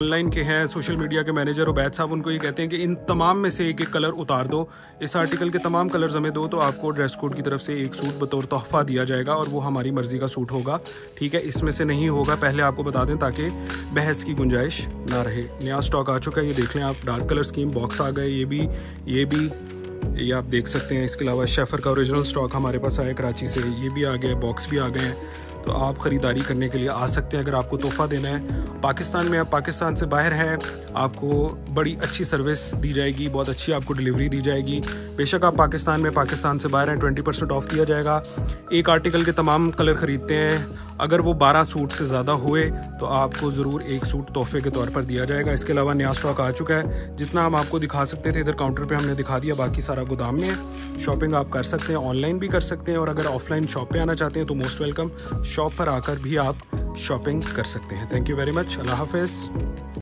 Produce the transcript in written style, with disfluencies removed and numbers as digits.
Online के हैं, social media के मैनेजर उबैद साहब, उनको ये कहते हैं कि इन तमाम में से एक एक कलर उतार दो, इस आर्टिकल के तमाम कलर्स हमें दो, तो आपको ड्रेस कोड की तरफ से एक सूट बतौर तोहफा दिया जाएगा और वो हमारी मर्ज़ी का सूट होगा। ठीक है, इसमें से नहीं होगा, पहले आपको बता दें ताकि बहस की गुंजाइश ना रहे। नया स्टॉक आ चुका है, ये देख लें आप, डार्क कलर स्कीम बॉक्स आ गए, ये आप देख सकते हैं। इसके अलावा शेफर का ओरिजिनल स्टॉक हमारे पास आया कराची से, ये भी आ गया, बॉक्स भी आ गए हैं। तो आप ख़रीदारी करने के लिए आ सकते हैं अगर आपको तोहफ़ा देना है। पाकिस्तान में, आप पाकिस्तान से बाहर हैं, आपको बड़ी अच्छी सर्विस दी जाएगी, बहुत अच्छी आपको डिलीवरी दी जाएगी। बेशक आप पाकिस्तान में, पाकिस्तान से बाहर हैं, 20% ऑफ दिया जाएगा। एक आर्टिकल के तमाम कलर ख़रीदते हैं, अगर वो 12 सूट से ज़्यादा हुए तो आपको ज़रूर एक सूट तोहफे के तौर पर दिया जाएगा। इसके अलावा नया स्टॉक आ चुका है, जितना हम आपको दिखा सकते थे इधर काउंटर पे हमने दिखा दिया, बाकी सारा गोदाम में है। शॉपिंग आप कर सकते हैं, ऑनलाइन भी कर सकते हैं, और अगर ऑफलाइन शॉप पे आना चाहते हैं तो मोस्ट वेलकम, शॉप पर आकर भी आप शॉपिंग कर सकते हैं। थैंक यू वेरी मच, अल्लाह हाफ़िज़।